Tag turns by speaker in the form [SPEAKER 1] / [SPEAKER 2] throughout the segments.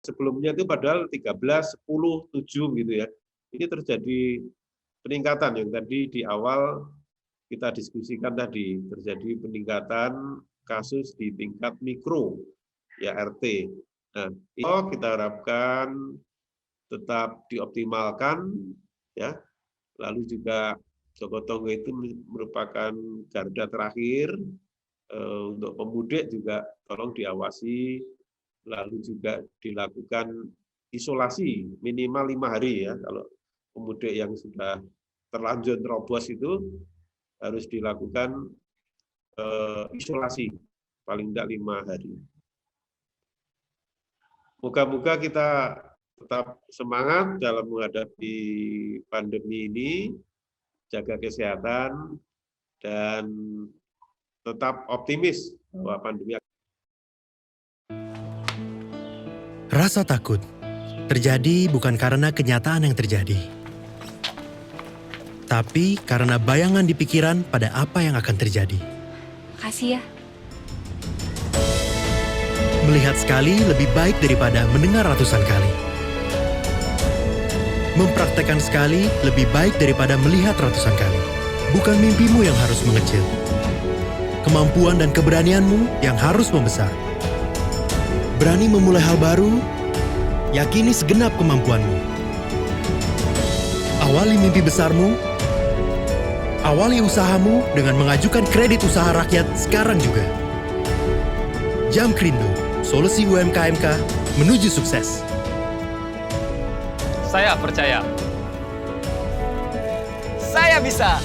[SPEAKER 1] sebelumnya itu padahal 13, 10, 7 gitu ya. Ini terjadi peningkatan yang tadi di awal kita diskusikan tadi, terjadi peningkatan kasus di tingkat mikro, ya RT. Nah, itu kita harapkan tetap dioptimalkan, ya. Lalu juga Jogotongo itu merupakan garda terakhir untuk pemudik juga tolong diawasi, lalu juga dilakukan isolasi minimal 5 hari ya. Kalau pemudik yang sudah terlanjur terobos itu harus dilakukan isolasi paling tidak 5 hari. Moga-moga kita tetap semangat dalam menghadapi pandemi ini, jaga kesehatan, dan tetap optimis bahwa pandemi.
[SPEAKER 2] Rasa takut terjadi bukan karena kenyataan yang terjadi, tapi karena bayangan di pikiran pada apa yang akan terjadi.
[SPEAKER 3] Makasih ya.
[SPEAKER 2] Melihat sekali lebih baik daripada mendengar ratusan kali. Mempraktekkan sekali lebih baik daripada melihat ratusan kali. Bukan mimpimu yang harus mengecil. Kemampuan dan keberanianmu yang harus membesar. Berani memulai hal baru, yakini segenap kemampuanmu. Awali mimpi besarmu, awali usahamu dengan mengajukan kredit usaha rakyat sekarang juga. Jamkrindo, solusi UMKMK menuju sukses.
[SPEAKER 4] Saya percaya. Saya bisa.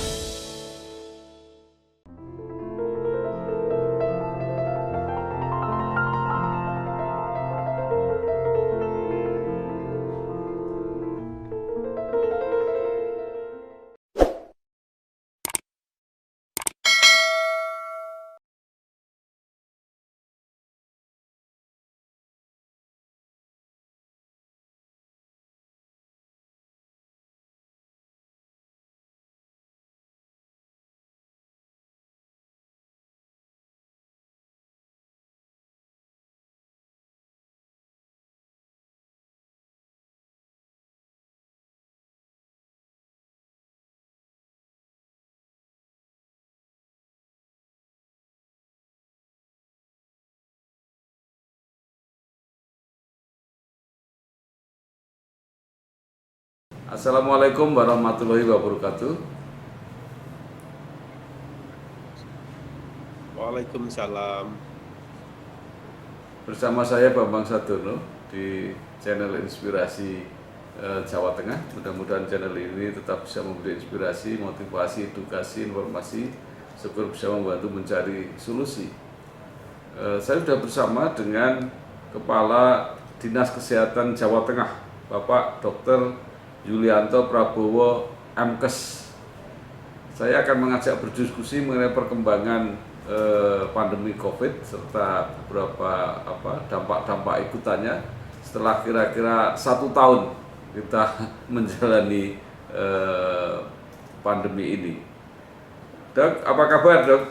[SPEAKER 5] Assalamualaikum warahmatullahi wabarakatuh.
[SPEAKER 1] Waalaikumsalam.
[SPEAKER 5] Bersama saya Bambang Sadono di channel Inspirasi Jawa Tengah. Mudah-mudahan channel ini tetap bisa memberi inspirasi, motivasi, edukasi, informasi, syukur bisa membantu mencari solusi. Saya sudah bersama dengan Kepala Dinas Kesehatan Jawa Tengah, Bapak Dr. Yulianto Prabowo MKes. Saya akan mengajak berdiskusi mengenai perkembangan pandemi COVID serta beberapa dampak-dampak ikutannya setelah kira-kira 1 tahun kita menjalani pandemi ini. Dok, apa kabar, Dok?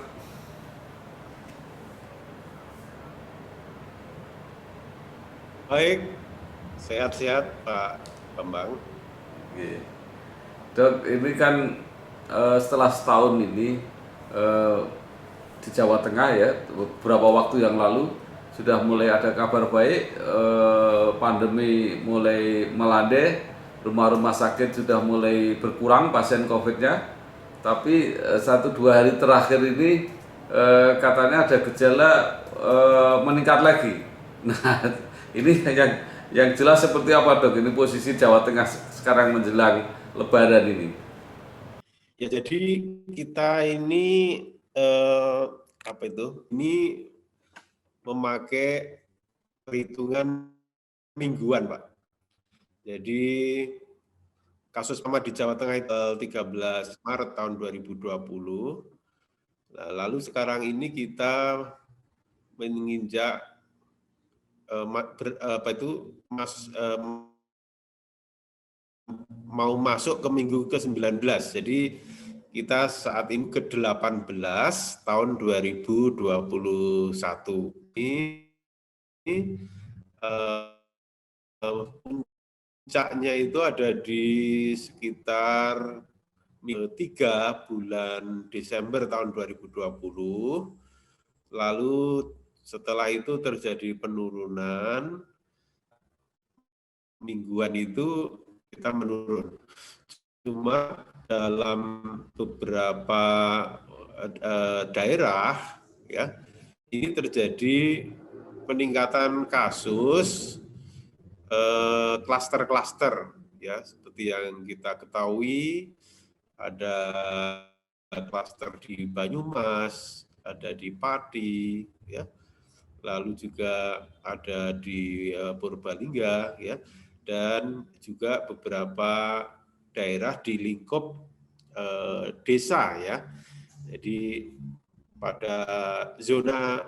[SPEAKER 1] Baik, sehat-sehat Pak Bambang.
[SPEAKER 5] Dok, ini kan setelah setahun ini di Jawa Tengah ya, beberapa waktu yang lalu sudah mulai ada kabar baik, pandemi mulai melandai, rumah-rumah sakit sudah mulai berkurang pasien COVID-nya, tapi 1-2 hari terakhir ini katanya ada gejala meningkat lagi. Nah, ini yang jelas seperti apa, Dok? Ini posisi Jawa Tengah sekarang menjelang Lebaran ini.
[SPEAKER 1] Ya, jadi kita ini Ini memakai perhitungan mingguan, Pak. Jadi kasus pertama di Jawa Tengah itu 13 Maret tahun 2020. Nah, lalu sekarang ini kita menginjak mau masuk ke minggu ke-19. Jadi kita saat ini ke-18 tahun 2021. Ini puncaknya itu ada di sekitar 3 bulan Desember tahun 2020, lalu setelah itu terjadi penurunan, mingguan itu kita menurun. Cuma dalam beberapa daerah ya, ini terjadi peningkatan kasus klaster-klaster ya, seperti yang kita ketahui ada klaster di Banyumas, ada di Pati ya, lalu juga ada di Purbalingga ya, dan juga beberapa daerah di lingkup desa ya. Jadi pada zona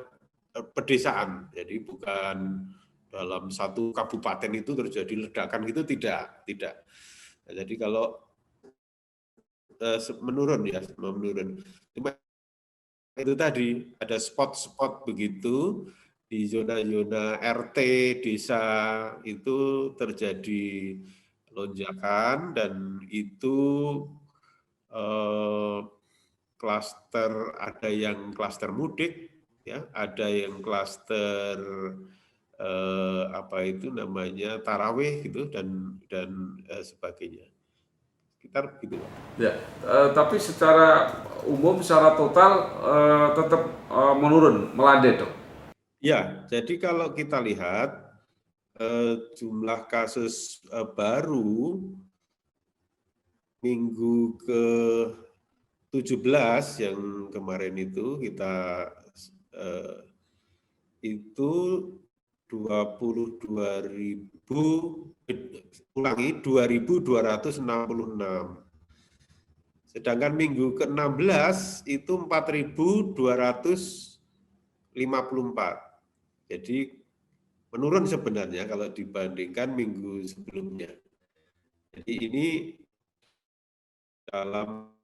[SPEAKER 1] pedesaan, jadi bukan dalam satu kabupaten itu terjadi ledakan gitu, tidak. Nah, jadi kalau menurun ya, menurun. Cuma itu tadi ada spot-spot begitu di zona-zona RT desa itu terjadi lonjakan, dan itu klaster, ada yang klaster mudik ya, ada yang klaster apa itu namanya tarawih gitu, dan sebagainya. Sekitar begitu.
[SPEAKER 5] Ya, tapi secara umum, secara total tetap menurun, melandai dok.
[SPEAKER 1] Ya, jadi kalau kita lihat jumlah kasus baru minggu ke-17 yang kemarin itu kita itu 2.266. Sedangkan minggu ke-16 itu 4.254. Jadi menurun sebenarnya kalau dibandingkan minggu sebelumnya. Jadi ini dalam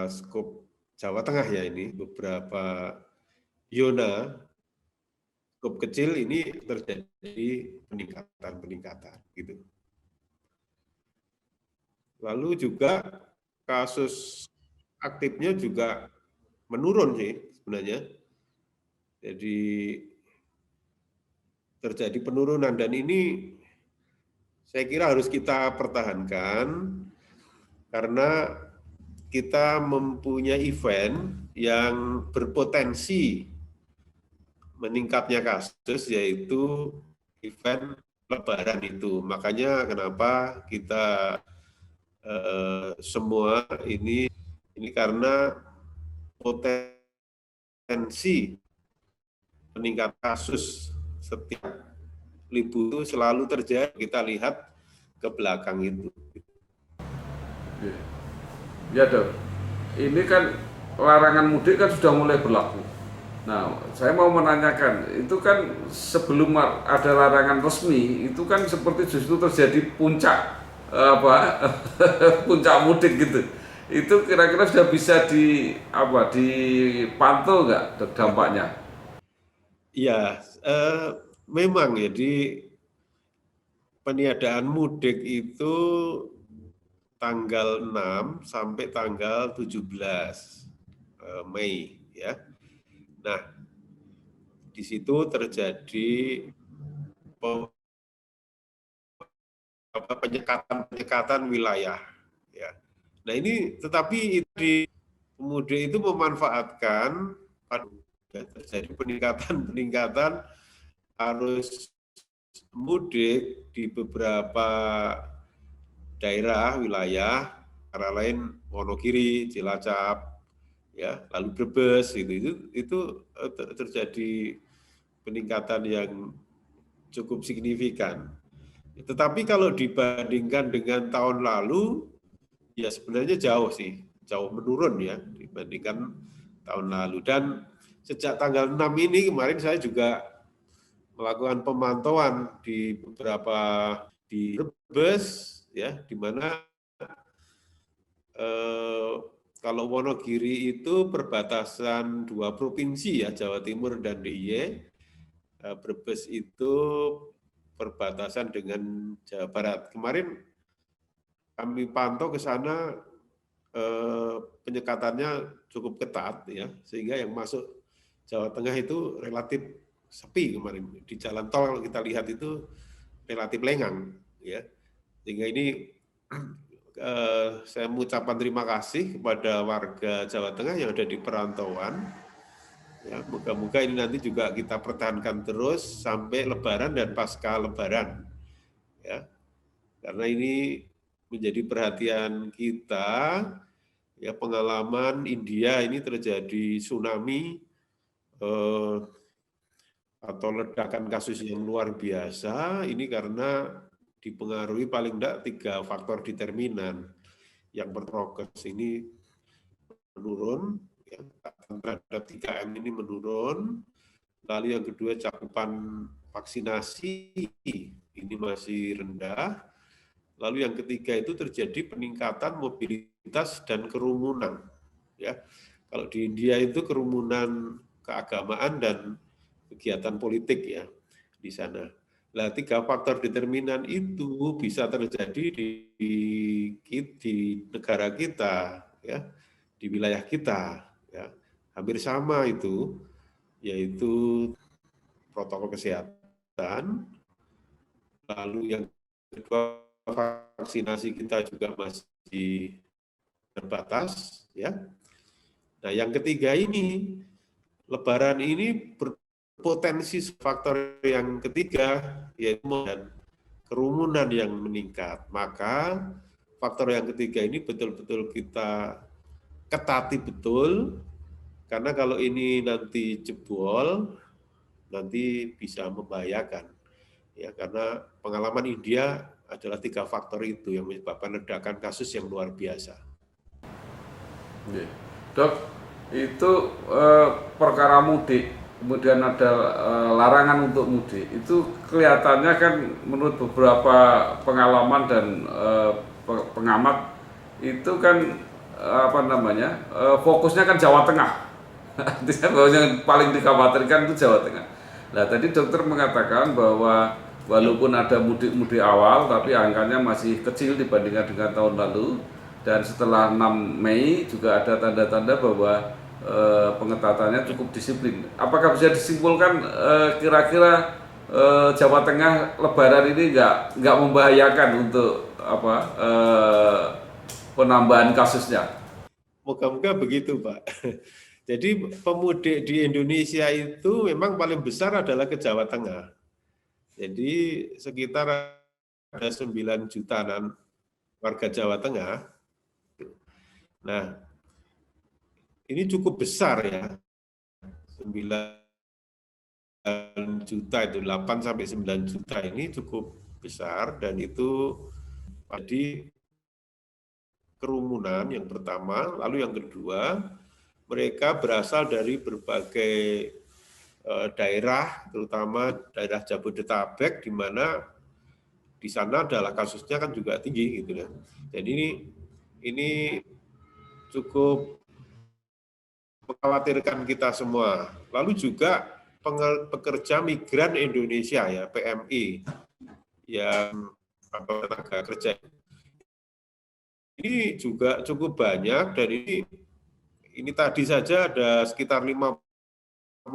[SPEAKER 1] skop Jawa Tengah ya, ini beberapa zona skop kecil ini terjadi peningkatan gitu. Lalu juga kasus aktifnya juga menurun sih sebenarnya. Jadi terjadi penurunan, dan ini saya kira harus kita pertahankan karena kita mempunyai event yang berpotensi meningkatnya kasus, yaitu event Lebaran itu. Makanya kenapa kita semua ini karena potensi meningkat kasus setiap libur itu selalu terjadi. Kita lihat ke belakang itu.
[SPEAKER 5] Ya dok, ini kan larangan mudik kan sudah mulai berlaku. Nah, saya mau menanyakan, itu kan sebelum ada larangan resmi, itu kan seperti justru terjadi puncak puncak mudik gitu. Itu kira-kira sudah bisa dipantau nggak dampaknya?
[SPEAKER 1] Iya, memang ya di peniadaan mudik itu tanggal 6 sampai tanggal 17 Mei ya. Nah, di situ terjadi penyekatan wilayah ya. Nah, ini tetapi mudik itu memanfaatkan terjadi peningkatan arus mudik di beberapa daerah wilayah, antara lain Wonogiri, Cilacap, ya, lalu Brebes, itu terjadi peningkatan yang cukup signifikan. Tetapi kalau dibandingkan dengan tahun lalu, ya sebenarnya jauh menurun ya dibandingkan tahun lalu. Dan sejak tanggal 6 ini kemarin saya juga melakukan pemantauan di beberapa di Brebes ya, di mana kalau Wonogiri itu perbatasan 2 provinsi ya, Jawa Timur dan DIY. Brebes itu perbatasan dengan Jawa Barat. Kemarin kami pantau ke sana, penyekatannya cukup ketat ya, sehingga yang masuk Jawa Tengah itu relatif sepi kemarin. Di jalan tol kalau kita lihat itu relatif lengang ya. Sehingga ini saya mengucapkan terima kasih kepada warga Jawa Tengah yang ada di perantauan. Ya, moga-moga ini nanti juga kita pertahankan terus sampai Lebaran dan pasca Lebaran. Ya. Karena ini menjadi perhatian kita, ya, pengalaman India ini terjadi tsunami atau ledakan kasus yang luar biasa, ini karena dipengaruhi paling tidak 3 faktor determinan. Yang berprogres ini menurun, ya, terhadap 3M ini menurun, lalu yang kedua cakupan vaksinasi ini masih rendah, lalu yang ketiga itu terjadi peningkatan mobilitas dan kerumunan. Ya, kalau di India itu kerumunan keagamaan dan kegiatan politik ya di sana. Nah, 3 faktor determinan itu bisa terjadi di negara kita, ya, di wilayah kita, ya, hampir sama itu, yaitu protokol kesehatan, lalu yang kedua vaksinasi kita juga masih terbatas, ya. Nah, yang ketiga ini, Lebaran ini berpotensi faktor yang ketiga, yaitu dan kerumunan yang meningkat. Maka faktor yang ketiga ini betul-betul kita ketati betul, karena kalau ini nanti jebol, nanti bisa membahayakan. Ya, karena pengalaman India adalah 3 faktor itu yang menyebabkan ledakan kasus yang luar biasa.
[SPEAKER 5] Dok, itu perkara mudik, kemudian ada larangan untuk mudik, itu kelihatannya kan menurut beberapa pengalaman dan pengamat itu kan fokusnya kan Jawa Tengah. Artinya bahwa yang paling dikhawatirkan itu Jawa Tengah. Nah, tadi dokter mengatakan bahwa walaupun ada mudik-mudik awal, tapi angkanya masih kecil dibandingkan dengan tahun lalu. Dan setelah 6 Mei juga ada tanda-tanda bahwa pengetatannya cukup disiplin. Apakah bisa disimpulkan kira-kira Jawa Tengah Lebaran ini nggak membahayakan untuk penambahan kasusnya?
[SPEAKER 1] Moga-moga begitu, Pak. Jadi pemudik di Indonesia itu memang paling besar adalah ke Jawa Tengah. Jadi sekitar ada 9 jutaan warga Jawa Tengah. Nah, ini cukup besar ya. 9 juta itu, 8 sampai 9 juta ini cukup besar, dan itu tadi kerumunan yang pertama, lalu yang kedua, mereka berasal dari berbagai daerah, terutama daerah Jabodetabek, di mana di sana adalah kasusnya kan juga tinggi gitu ya. Jadi ini cukup mengkhawatirkan kita semua. Lalu juga pekerja migran Indonesia ya, PMI, yang tenaga kerja ini juga cukup banyak, dan ini tadi saja ada sekitar 56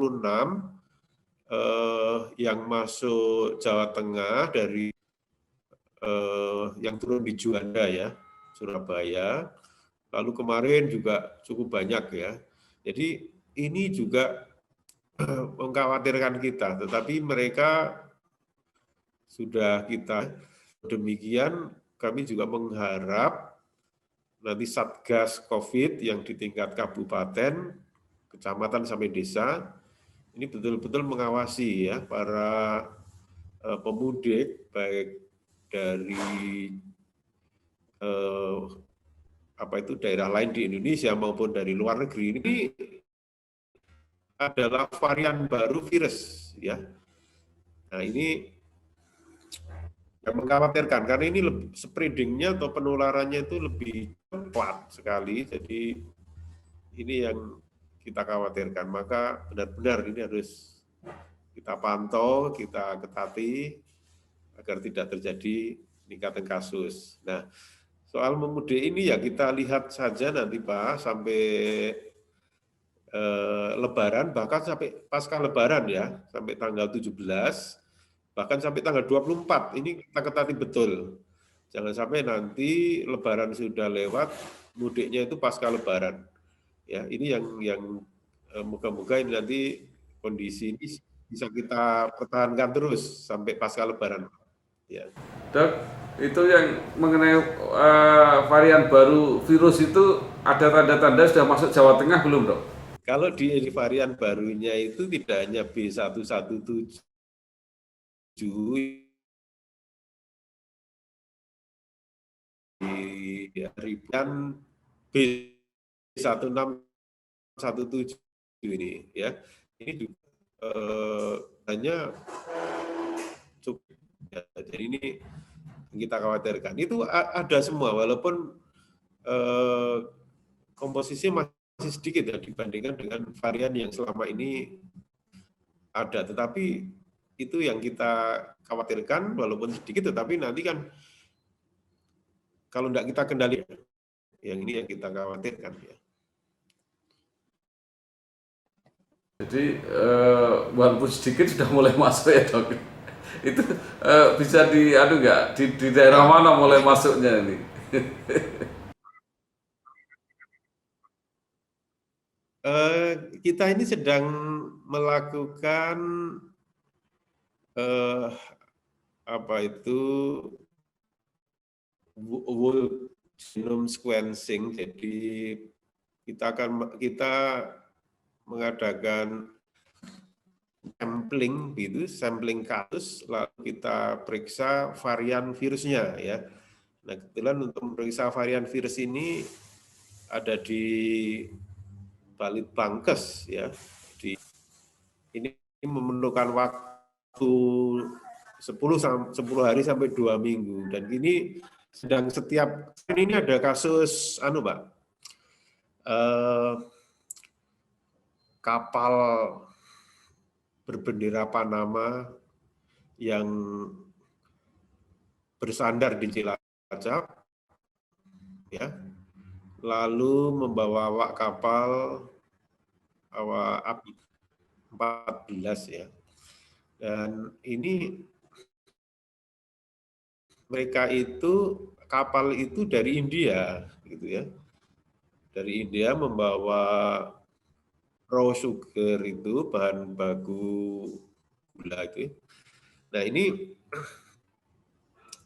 [SPEAKER 1] yang masuk Jawa Tengah dari yang turun di Juanda ya, Surabaya. Lalu kemarin juga cukup banyak ya. Jadi ini juga mengkhawatirkan kita, tetapi mereka sudah kita demikian, kami juga mengharap nanti Satgas COVID yang di tingkat kabupaten, kecamatan sampai desa, ini betul-betul mengawasi ya para pemudik, baik dari daerah lain di Indonesia maupun dari luar negeri. Ini adalah varian baru virus ya. Nah, ini yang mengkhawatirkan karena ini spreading-nya atau penularannya itu lebih cepat sekali. Jadi ini yang kita khawatirkan. Maka benar-benar ini harus kita pantau, kita ketati, agar tidak terjadi peningkatan kasus. Nah, soal memudik ini ya kita lihat saja nanti Pak, sampai Lebaran, bahkan sampai pasca Lebaran ya, sampai tanggal 17, bahkan sampai tanggal 24, ini kita ketati betul. Jangan sampai nanti Lebaran sudah lewat, mudiknya itu pasca Lebaran. Ya, ini yang moga-moga ini nanti kondisi ini bisa kita pertahankan terus sampai pasca Lebaran. Ya.
[SPEAKER 5] Dok, itu yang mengenai varian baru virus itu ada tanda-tanda sudah masuk Jawa Tengah belum, Dok?
[SPEAKER 1] Kalau di varian barunya itu tidak hanya B117 di ribuan B1617 ini ya, ini hanya cukup ya, jadi ini kita khawatirkan itu ada semua walaupun komposisinya masih sedikit ya dibandingkan dengan varian yang selama ini ada, tetapi itu yang kita khawatirkan walaupun sedikit, tetapi nanti kan kalau tidak kita kendalikan, yang ini yang kita khawatirkan ya.
[SPEAKER 5] Jadi walaupun sedikit sudah mulai masuk ya Dok. Itu bisa di daerah mana mulai masuknya ini?
[SPEAKER 1] Kita ini sedang melakukan apa itu whole genome sequencing. Jadi kita mengadakan sampling gitu, sampling kasus, lalu kita periksa varian virusnya ya. Nah, kebetulan untuk memeriksa varian virus ini ada di Balitbangkes ya. Ini memerlukan waktu 10 hari sampai 2 minggu, dan ini sedang setiap ini ada kasus Pak, kapal berbendera Panama yang bersandar di Cilacap ya, lalu membawa awak kapal awak 14 ya, dan ini mereka itu kapal itu dari India gitu ya, dari India membawa raw sugar itu bahan baku gula itu. Nah ini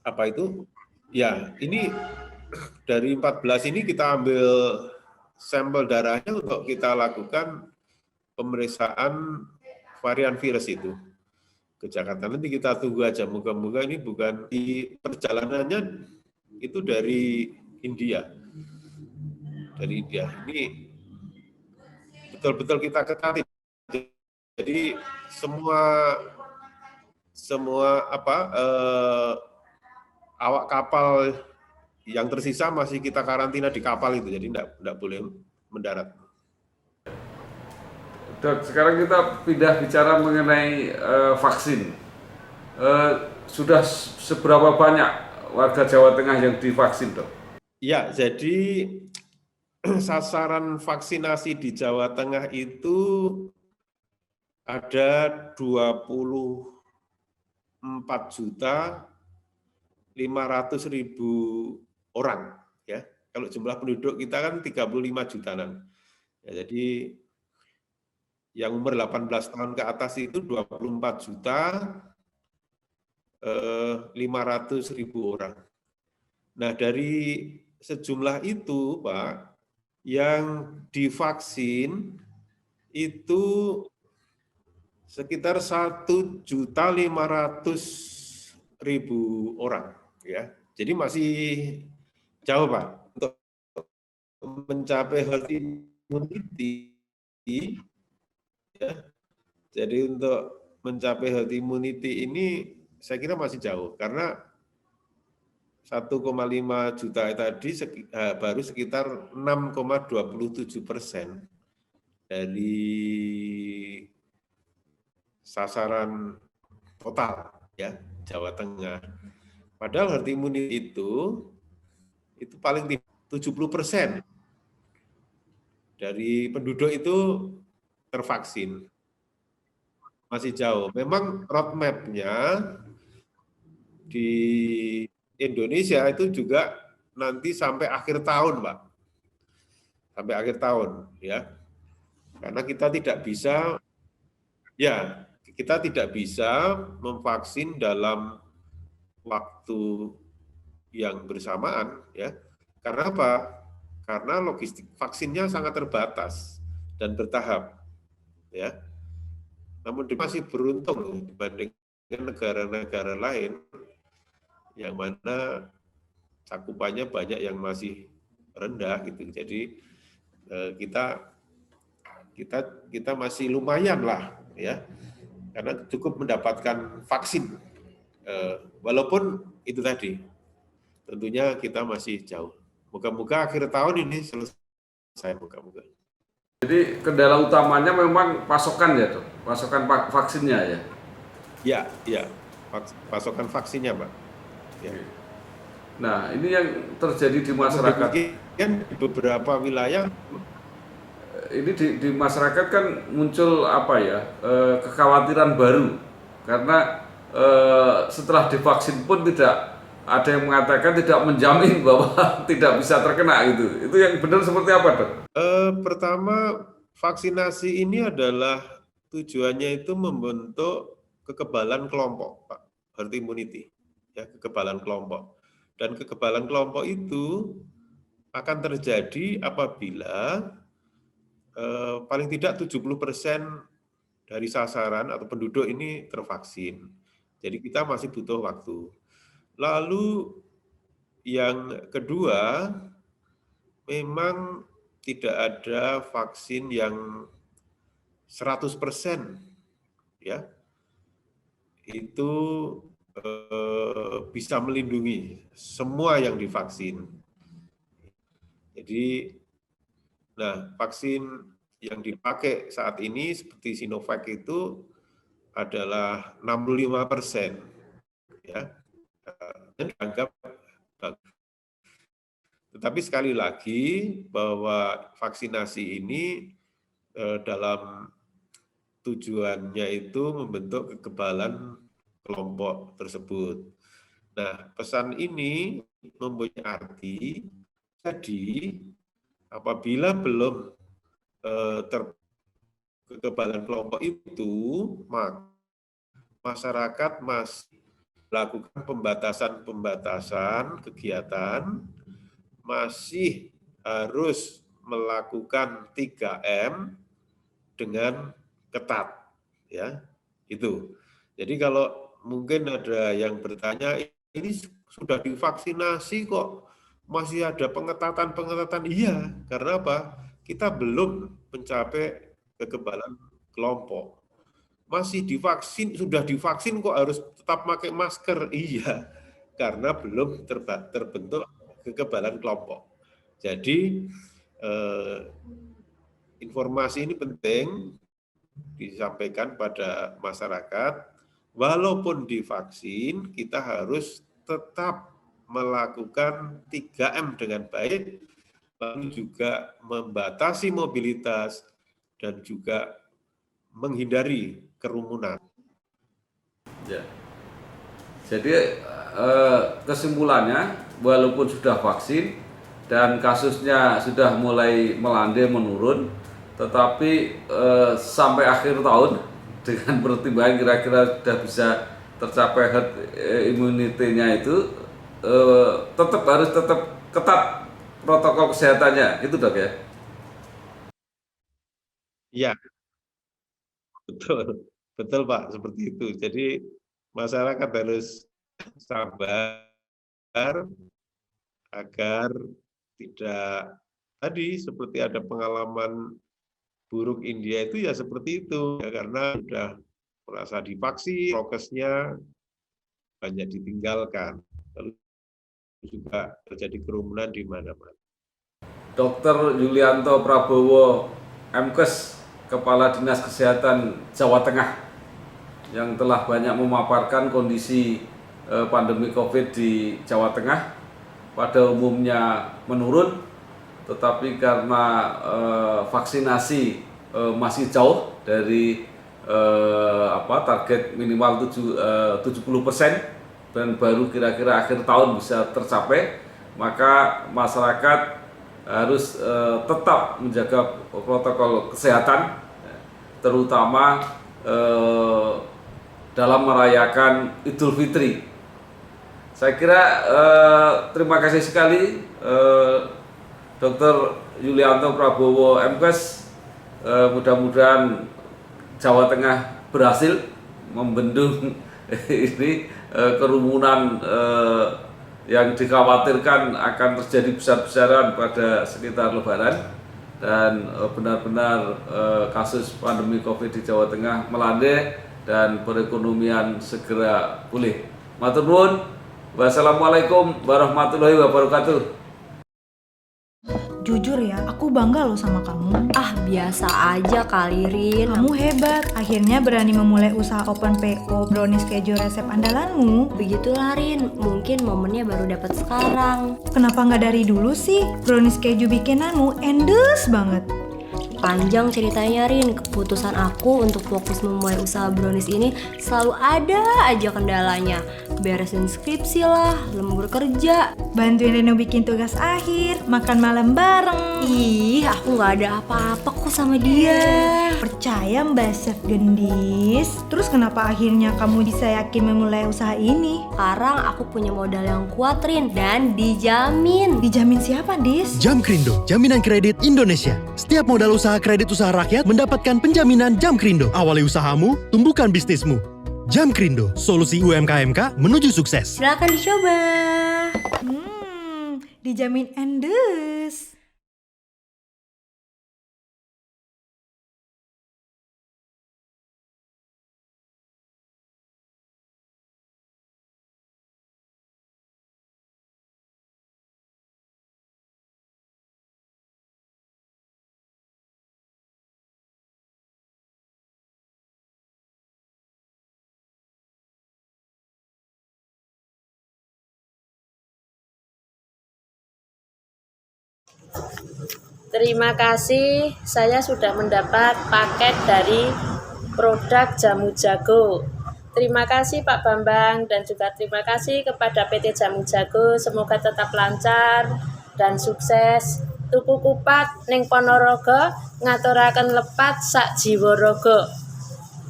[SPEAKER 1] apa itu ya, ini dari 14 ini kita ambil sampel darahnya untuk kita lakukan pemeriksaan varian virus itu ke Jakarta. Nanti kita tunggu aja, moga-moga ini bukan di perjalanannya itu dari India. Dari India. Ini betul-betul kita ketati. Jadi semua awak kapal yang tersisa masih kita karantina di kapal itu, jadi tidak boleh mendarat.
[SPEAKER 5] Dok, sekarang kita pindah bicara mengenai vaksin. Sudah seberapa banyak warga Jawa Tengah yang divaksin, Dok?
[SPEAKER 1] Ya, jadi sasaran vaksinasi di Jawa Tengah itu ada 24.500.000 orang ya. Kalau jumlah penduduk kita kan 35 jutaan. Ya, jadi yang umur 18 tahun ke atas itu 24.500.000 orang. Nah, dari sejumlah itu, Pak, yang divaksin itu sekitar 1.500.000 orang ya. Jadi masih jauh, Pak, untuk mencapai herd immunity ya. Jadi untuk mencapai herd immunity ini saya kira masih jauh, karena 1,5 juta tadi baru sekitar 6,27% dari sasaran total ya. Jawa Tengah. Padahal herd immunity itu paling tidak 70% dari penduduk itu tervaksin. Masih jauh. Memang roadmap-nya di Indonesia itu juga nanti sampai akhir tahun, Pak. Sampai akhir tahun, ya. Karena kita tidak bisa memvaksin dalam waktu yang bersamaan, ya. Karena apa? Karena logistik vaksinnya sangat terbatas dan bertahap, ya. Namun dia masih beruntung dibandingkan negara-negara lain yang mana cakupannya banyak yang masih rendah gitu. Jadi kita masih lumayan lah, ya, karena cukup mendapatkan vaksin. Walaupun itu tadi, tentunya kita masih jauh. Moga-moga akhir tahun ini selesai, moga-moga.
[SPEAKER 5] Jadi kendala utamanya memang pasokan ya, Dok? Pasokan vaksinnya ya?
[SPEAKER 1] Ya, pasokan vaksinnya, Pak. Ya.
[SPEAKER 5] Nah, ini yang terjadi di masyarakat.
[SPEAKER 1] Kan di beberapa wilayah.
[SPEAKER 5] Ini di masyarakat kan muncul apa ya, kekhawatiran baru. Karena setelah divaksin pun tidak ada yang mengatakan tidak menjamin bahwa tidak bisa terkena gitu. Itu yang benar seperti apa, Dok?
[SPEAKER 1] Pertama, vaksinasi ini adalah tujuannya itu membentuk kekebalan kelompok, Pak, herd immunity, ya, kekebalan kelompok. Dan kekebalan kelompok itu akan terjadi apabila paling tidak 70% dari sasaran atau penduduk ini tervaksin. Jadi kita masih butuh waktu. Lalu yang kedua, memang tidak ada vaksin yang 100%, ya, itu bisa melindungi semua yang divaksin. Jadi, nah, vaksin yang dipakai saat ini seperti Sinovac itu adalah 65%, ya. Dan dianggap bagus. Tetapi sekali lagi bahwa vaksinasi ini dalam tujuannya itu membentuk kekebalan kelompok tersebut. Nah, pesan ini mempunyai arti, jadi apabila belum kekebalan kelompok itu, maka masyarakat masih melakukan pembatasan kegiatan, masih harus melakukan 3M dengan ketat, ya, itu. Jadi kalau mungkin ada yang bertanya, ini sudah divaksinasi kok masih ada pengetatan? Iya, karena apa? Kita belum mencapai kekebalan kelompok. Masih divaksin, sudah divaksin kok harus tetap pakai masker? Iya, karena belum terbentuk kekebalan kelompok. Jadi informasi ini penting disampaikan pada masyarakat. Walaupun divaksin, kita harus tetap melakukan 3M dengan baik, lalu juga membatasi mobilitas dan juga menghindari kerumunan.
[SPEAKER 5] Ya. Jadi kesimpulannya, walaupun sudah vaksin dan kasusnya sudah mulai melandai menurun, tetapi sampai akhir tahun dengan pertimbangan kira-kira sudah bisa tercapai herd immunity-nya itu harus tetap ketat protokol kesehatannya, itu, Dok, ya?
[SPEAKER 1] Iya, betul Pak, seperti itu. Jadi masyarakat harus sabar agar tidak tadi seperti ada pengalaman buruk India itu, ya seperti itu, ya, karena sudah merasa divaksin, prokesnya banyak ditinggalkan, lalu juga terjadi kerumunan di mana-mana.
[SPEAKER 5] Dr. Yulianto Prabowo, MKes, Kepala Dinas Kesehatan Jawa Tengah, yang telah banyak memaparkan kondisi pandemi COVID di Jawa Tengah pada umumnya menurun, tetapi karena vaksinasi masih jauh dari target minimal 70% dan baru kira-kira akhir tahun bisa tercapai, maka masyarakat harus tetap menjaga protokol kesehatan, terutama dalam merayakan Idul Fitri. Saya kira terima kasih sekali Dr. Yulianto Prabowo MKes. Mudah-mudahan Jawa Tengah berhasil membendung ini kerumunan yang dikhawatirkan akan terjadi besar-besaran pada sekitar Lebaran, dan benar-benar kasus pandemi COVID di Jawa Tengah melandai dan perekonomian segera pulih. Matur nuwun. Wassalamualaikum warahmatullahi wabarakatuh.
[SPEAKER 3] Jujur ya, aku bangga loh sama kamu.
[SPEAKER 6] Ah, biasa aja kali, Rin.
[SPEAKER 3] Kamu hebat, akhirnya berani memulai usaha open PO brownies keju resep andalanmu.
[SPEAKER 6] Begitulah, Rin. Mungkin momennya baru dapat sekarang.
[SPEAKER 3] Kenapa nggak dari dulu sih? Brownies keju bikinanmu endes banget.
[SPEAKER 6] Panjang ceritanya, Rin. Keputusan aku untuk fokus memulai usaha brownies ini selalu ada aja kendalanya. Beresin skripsi lah, lembur kerja,
[SPEAKER 3] Bantuin Reno bikin tugas akhir, makan malam bareng.
[SPEAKER 6] ih, aku gak ada apa-apa kok sama dia.
[SPEAKER 3] Percaya Mbak Chef Gendis. Terus kenapa akhirnya kamu bisa yakin memulai usaha ini?
[SPEAKER 6] Sekarang aku punya modal yang kuat, Rin, dan dijamin.
[SPEAKER 3] Dijamin siapa, Dis?
[SPEAKER 2] Jamkrindo, jaminan kredit Indonesia. Setiap modal usaha kredit usaha rakyat mendapatkan penjaminan Jamkrindo. Awali usahamu, tumbuhkan bisnismu. Jamkrindo, solusi UMKM menuju sukses.
[SPEAKER 6] Silakan dicoba.
[SPEAKER 3] Dijamin endes.
[SPEAKER 7] Terima kasih, saya sudah mendapat paket dari produk Jamu Jago. Terima kasih Pak Bambang, dan juga terima kasih kepada PT Jamu Jago. Semoga tetap lancar dan sukses. Tuku kupat ning Ponorogo, ngaturaken lepat sak jiwa raga.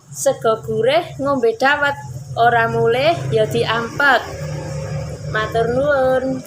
[SPEAKER 7] Sego gurih ngombe dawet, ora mulih ya diampet. Matur nuwun.